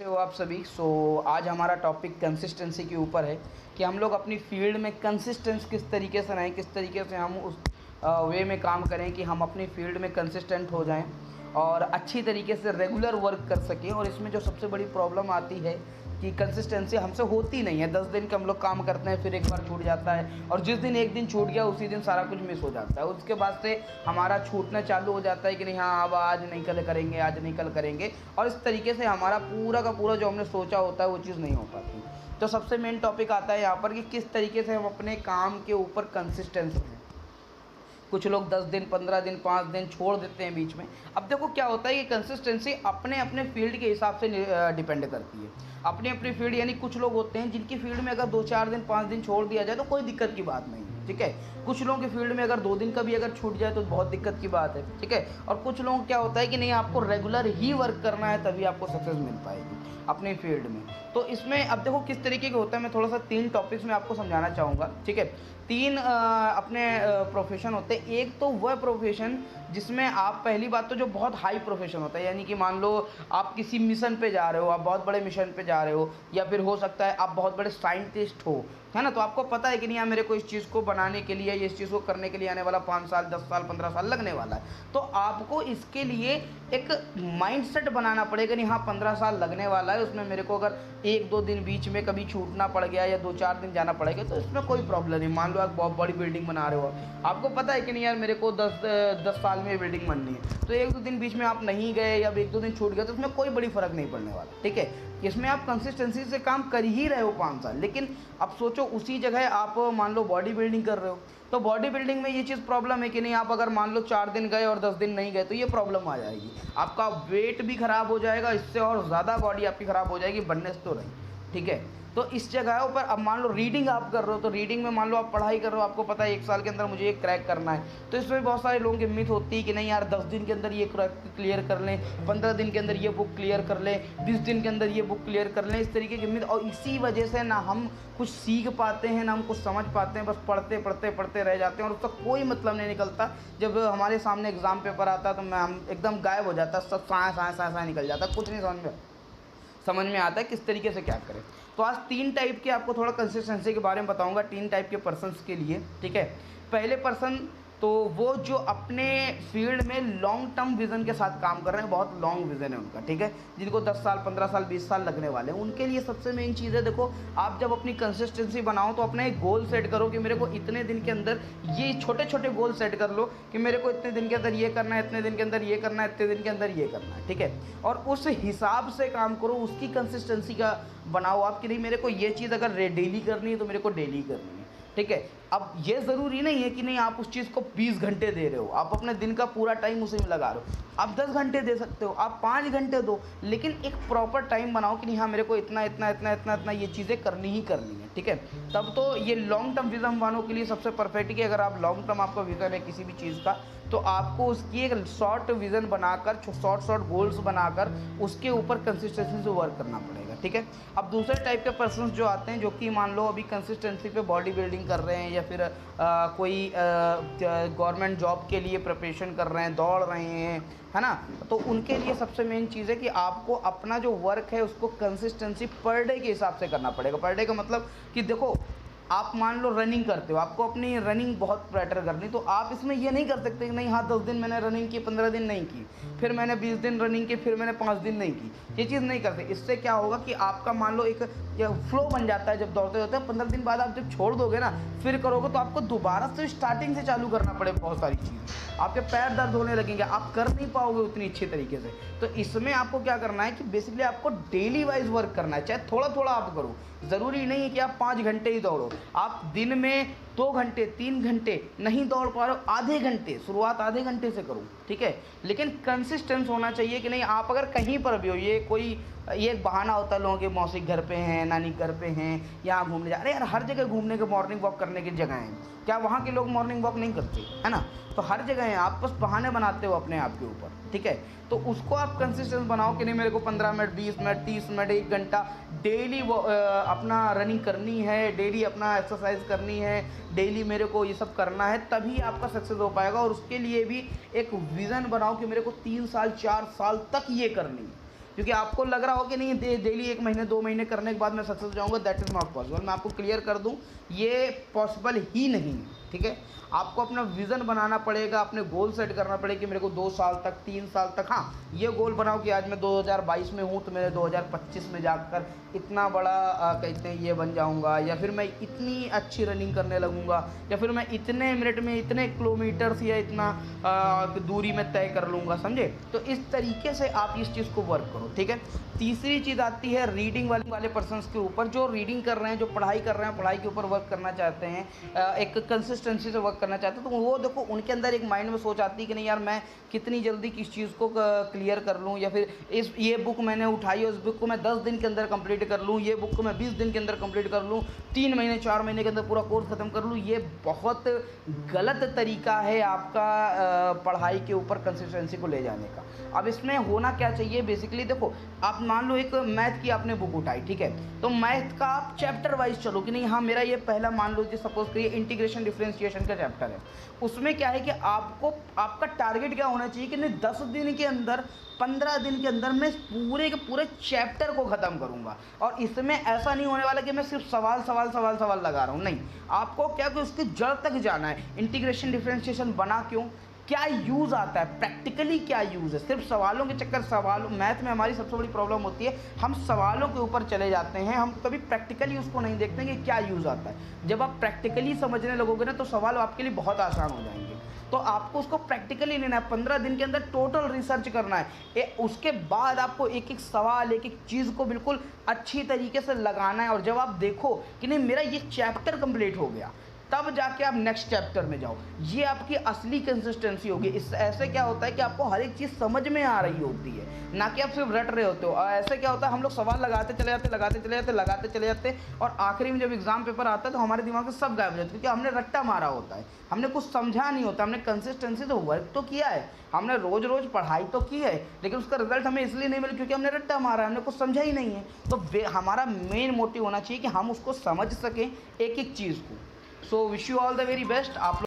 कैसे हो आप सभी। आज हमारा टॉपिक कंसिस्टेंसी के ऊपर है कि हम लोग अपनी फील्ड में कंसिस्टेंस किस तरीके से रहें, किस तरीके से हम उस वे में काम करें कि हम अपनी फील्ड में कंसिस्टेंट हो जाएं और अच्छी तरीके से रेगुलर वर्क कर सकें। और इसमें जो सबसे बड़ी प्रॉब्लम आती है कि कंसिस्टेंसी हमसे होती नहीं है। 10 दिन के हम लोग काम करते हैं, फिर एक बार छूट जाता है और जिस दिन एक दिन छूट गया उसी दिन सारा कुछ मिस हो जाता है। उसके बाद से हमारा छूटना चालू हो जाता है कि नहीं, हाँ अब आज नहीं कल करेंगे, आज नहीं कल करेंगे, और इस तरीके से हमारा पूरा का पूरा जो हमने सोचा होता है वो चीज़ नहीं हो पाती। तो सबसे मेन टॉपिक आता है यहाँ पर कि किस तरीके से हम अपने काम के ऊपर कंसिस्टेंस हैं। कुछ लोग 10 दिन, 15 दिन, 5 दिन छोड़ देते हैं बीच में। अब देखो क्या होता है कि कंसिस्टेंसी अपने अपने फील्ड के हिसाब से डिपेंड करती है। अपनी अपनी फील्ड, यानी कुछ लोग होते हैं जिनकी फील्ड में अगर 2-4 दिन, 5 दिन छोड़ दिया जाए तो कोई दिक्कत की बात नहीं है, ठीक है। कुछ लोगों की फील्ड में अगर 2 दिन का भी अगर छूट जाए तो बहुत दिक्कत की बात है, ठीक है। और कुछ लोगों क्या होता है कि नहीं, आपको रेगुलर ही वर्क करना है तभी आपको सक्सेस मिल पाएगी अपनी फील्ड में। तो इसमें अब देखो किस तरीके का होता है, मैं थोड़ा सा 3 टॉपिक्स में आपको समझाना चाहूँगा, ठीक है। 3 अपने प्रोफेशन होते हैं। एक तो वह प्रोफेशन जिसमें आप, पहली बात तो जो बहुत हाई प्रोफेशन होता है, यानी कि मान लो आप किसी मिशन पे जा रहे हो, आप बहुत बड़े मिशन पे जा रहे हो, या फिर हो सकता है आप बहुत बड़े साइंटिस्ट हो, है ना। तो आपको पता है कि नहीं यार, मेरे को इस चीज़ को बनाने के लिए, इस चीज़ को करने के लिए आने वाला 5 साल, 10 साल, 15 साल लगने वाला है। तो आपको इसके लिए एक माइंडसेट बनाना पड़ेगा, नहीं हाँ 15 साल लगने वाला है, उसमें मेरे को अगर 1-2 दिन बीच में कभी छूटना पड़ गया या 2-4 दिन जाना पड़ेगा तो इसमें कोई प्रॉब्लम नहीं। मान लो आप बहुत बड़ी बिल्डिंग बना रहे हो, आपको पता है कि नहीं यार मेरे को 10 साल में बिल्डिंग बननी है, तो 1-2 दिन बीच में आप नहीं गए या 1-2 दिन छूट गए तो उसमें कोई बड़ी फ़र्क नहीं पड़ने वाला, ठीक है। इसमें आप कंसिस्टेंसी से काम कर ही रहे हो 5 साल। लेकिन अब सोचो उसी जगह आप मान लो बॉडी बिल्डिंग कर रहे हो, तो बॉडी बिल्डिंग में ये चीज़ प्रॉब्लम है कि नहीं, आप अगर मान लो 4 दिन गए और 10 दिन नहीं गए तो ये प्रॉब्लम आ जाएगी, आपका वेट भी ख़राब हो जाएगा, इससे और ज़्यादा बॉडी आपकी ख़राब हो जाएगी, बनने से तो रही, ठीक है। तो इस जगहों पर अब मान लो रीडिंग आप कर रहे हो, तो रीडिंग में मान लो आप पढ़ाई कर रहे हो, आपको पता है 1 साल के अंदर मुझे ये क्रैक करना है, तो इसमें बहुत सारे लोगों की मिथ होती है कि नहीं यार 10 दिन के अंदर ये क्लियर कर लें, 15 दिन के अंदर ये बुक क्लियर कर लें, 20 दिन के अंदर ये बुक क्लियर कर लें, इस तरीके की मिथ। और इसी वजह से ना हम कुछ सीख पाते हैं, ना हम कुछ समझ पाते हैं, बस पढ़ते पढ़ते पढ़ते रह जाते हैं और उसका कोई मतलब नहीं निकलता। जब हमारे सामने एग्ज़ाम पेपर आता है तो मैं हम एकदम गायब हो जाता, सब साए निकल जाता, कुछ नहीं समझ में आता है किस तरीके से क्या करें। तो आज 3 टाइप के आपको थोड़ा कंसिस्टेंसी के बारे में बताऊंगा, 3 टाइप के पर्सन्स के लिए, ठीक है। पहले पर्सन तो वो जो अपने फील्ड में लॉन्ग टर्म विज़न के साथ काम कर रहे हैं, बहुत लॉन्ग विज़न है उनका, ठीक है, जिनको 10 साल, 15 साल, 20 साल लगने वाले हैं। उनके लिए सबसे मेन चीज़ है, देखो आप जब अपनी कंसिस्टेंसी बनाओ तो अपना एक गोल सेट करो कि मेरे को इतने दिन के अंदर, ये छोटे छोटे गोल सेट कर लो कि मेरे को इतने दिन के अंदर ये करना है, इतने दिन के अंदर ये करना है, इतने दिन के अंदर ये करना है, ठीक है। और उस हिसाब से काम करो, उसकी कंसिस्टेंसी का बनाओ आप कि नहीं मेरे को ये चीज़ अगर डेली करनी है तो मेरे को डेली करनी है, ठीक है। अब ये ज़रूरी नहीं है कि नहीं आप उस चीज़ को 20 घंटे दे रहे हो, आप अपने दिन का पूरा टाइम उसी में लगा रहे हो, आप 10 घंटे दे सकते हो, आप 5 घंटे दो, लेकिन एक प्रॉपर टाइम बनाओ कि नहीं हाँ मेरे को इतना इतना इतना इतना इतना ये चीज़ें करनी ही करनी है, ठीक है। तब तो ये लॉन्ग टर्म विज़न वालों के लिए सबसे परफेक्ट है कि अगर आप लॉन्ग टर्म आपका विज़न है किसी भी चीज़ का, तो आपको उसकी एक शॉर्ट विज़न बनाकर, शॉर्ट गोल्स बनाकर उसके ऊपर कंसिस्टेंसी से वर्क करना पड़ेगा, ठीक है। अब दूसरे टाइप के पर्सन्स जो आते हैं, जो कि मान लो अभी कंसिस्टेंसी पे बॉडी बिल्डिंग कर रहे हैं या फिर कोई गवर्नमेंट जॉब के लिए प्रिपरेशन कर रहे हैं, दौड़ रहे हैं, है ना। तो उनके लिए सबसे मेन चीज़ है कि आपको अपना जो वर्क है उसको कंसिस्टेंसी पर डे के हिसाब से करना पड़ेगा। पर डे का मतलब कि देखो आप मान लो रनिंग करते हो, आपको अपनी रनिंग बहुत बेटर करनी, तो आप इसमें ये नहीं कर सकते कि नहीं हाँ 10 दिन मैंने रनिंग की, 15 दिन नहीं की, फिर मैंने 20 दिन रनिंग की, फिर मैंने 5 दिन नहीं की, ये चीज़ नहीं करते। इससे क्या होगा कि आपका मान लो एक फ्लो बन जाता है, जब दौड़ते होते हैं 15 दिन बाद आप जब छोड़ दोगे ना, फिर करोगे तो आपको दोबारा से स्टार्टिंग से चालू करना पड़ेगा, बहुत सारी चीज़ें, आपके पैर दर्द होने लगेंगे, आप कर नहीं पाओगे उतनी अच्छी तरीके से। तो इसमें आपको क्या करना है कि बेसिकली आपको डेली वाइज वर्क करना है, चाहे थोड़ा थोड़ा आप करो, ज़रूरी नहीं है कि आप 5 घंटे ही दौड़ो, आप दिन में 2 घंटे, 3 घंटे नहीं दौड़ पा रहे हो, आधे घंटे, शुरुआत आधे घंटे से करो, ठीक है। लेकिन कंसिस्टेंस होना चाहिए कि नहीं आप अगर कहीं पर भी हो, ये एक बहाना होता है लोगों के, मौसी घर पे हैं, नानी घर पे हैं, यहाँ घूमने जा रहे हैं, यार हर जगह घूमने के, मॉर्निंग वॉक करने की जगह हैं, क्या वहाँ के लोग मॉर्निंग वॉक नहीं करते, है ना। तो हर जगह है, आप बस बहाने बनाते हो अपने आप के ऊपर, ठीक है। तो उसको आप कंसिस्टेंस बनाओ कि नहीं मेरे को 15 मिनट, 20 मिनट, 30 मिनट, 1 घंटा डेली वो अपना रनिंग करनी है, डेली अपना एक्सरसाइज करनी है, डेली मेरे को ये सब करना है, तभी आपका सक्सेस हो पाएगा। और उसके लिए भी एक विज़न बनाओ कि मेरे को 3 साल 4 साल तक ये करनी है। क्योंकि आपको लग रहा हो कि नहीं डेली 1 महीने 2 महीने करने के बाद मैं सक्सेस हो जाऊँगा, दैट इज़ नॉट पॉसिबल। मैं आपको क्लियर कर दूँ, ये पॉसिबल ही नहीं है, ठीक है। आपको अपना विज़न बनाना पड़ेगा, अपने गोल सेट करना पड़ेगा कि मेरे को 2 साल तक, 3 साल तक, हाँ ये गोल बनाओ कि आज मैं 2022 में हूँ तो मेरे 2025 में जाकर इतना बड़ा कहते हैं ये बन जाऊँगा, या फिर मैं इतनी अच्छी रनिंग करने लगूँगा, या फिर मैं इतने मिनट में इतने किलोमीटर्स या इतना दूरी में तय कर लूँगा, समझे। तो इस तरीके से आप इस चीज़ को वर्क करो, ठीक है। तीसरी चीज़ आती है रीडिंग वाले पर्सन्स के ऊपर, जो रीडिंग कर रहे हैं, जो पढ़ाई कर रहे हैं, पढ़ाई के ऊपर वर्क करना चाहते हैं, एक कंसिस्टेंसी से वर्क करना चाहते हैं, तो वो देखो उनके अंदर एक माइंड में सोच आती है कि नहीं यार मैं कितनी जल्दी किस चीज़ को क्लियर कर लूँ, या फिर ये बुक मैंने उठाई, उस बुक को मैं 10 दिन के अंदर कंप्लीट कर लूँ, ये बुक को मैं 20 दिन के अंदर कंप्लीट कर लूँ, 3 महीने 4 महीने के अंदर पूरा कोर्स ख़त्म कर लूँ। ये बहुत गलत तरीका है आपका पढ़ाई के ऊपर कंसिस्टेंसी को ले जाने का। अब इसमें होना क्या चाहिए, बेसिकली देखो आप मान लो एक मैथ की आपने बुक उठाई, ठीक है, तो मैथ का आप चैप्टर वाइज चलो कि नहीं, हाँ मेरा ये पहला मान लो कि सपोज करिए इंटीग्रेशन डिफरेंशिएशन का चैप्टर है। उसमें क्या है कि आपको आपका टारगेट क्या होना चाहिए कि नहीं 10 दिन के अंदर, 15 दिन के अंदर मैं पूरे के पूरे चैप्टर को ख़त्म करूंगा। और इसमें ऐसा नहीं होने वाला कि मैं सिर्फ सवाल लगा रहा हूँ, नहीं, आपको क्या कि उसकी जड़ तक जाना है। इंटीग्रेशन डिफरेंशिएशन बना क्यों, क्या यूज़ आता है, प्रैक्टिकली क्या यूज़ है। सिर्फ सवालों के चक्कर, सवालों मैथ में हमारी सबसे बड़ी प्रॉब्लम होती है, हम सवालों के ऊपर चले जाते हैं, हम कभी प्रैक्टिकली उसको नहीं देखते कि क्या यूज़ आता है। जब आप प्रैक्टिकली समझने लगोगे ना तो सवाल आपके लिए बहुत आसान हो जाएंगे। तो आपको उसको प्रैक्टिकली लेना है, 15 दिन के अंदर टोटल रिसर्च करना है, उसके बाद आपको एक एक सवाल, एक एक चीज़ को बिल्कुल अच्छी तरीके से लगाना है। और जब आप देखो कि नहीं मेरा ये चैप्टर कंप्लीट हो गया, तब जाके आप नेक्स्ट चैप्टर में जाओ, ये आपकी असली कंसिस्टेंसी होगी। इस ऐसे क्या होता है कि आपको हर एक चीज़ समझ में आ रही होती है, ना कि आप सिर्फ रट रहे होते हो। और ऐसे क्या होता है, हम लोग सवाल लगाते चले जाते और आखिरी में जब एग्जाम पेपर आता है तो हमारे दिमाग से सब गायब हो जाता है, क्योंकि हमने रट्टा मारा होता है, हमने कुछ समझा नहीं होता, हमने कंसिस्टेंसी से वर्क तो किया है, हमने रोज़ रोज़ पढ़ाई तो की है, लेकिन उसका रिजल्ट हमें इसलिए नहीं मिला क्योंकि हमने रट्टा मारा है, हमने कुछ समझा ही नहीं है। तो हमारा मेन मोटिव होना चाहिए कि हम उसको समझ सकें एक एक चीज़ को। So wish you all the very best. आप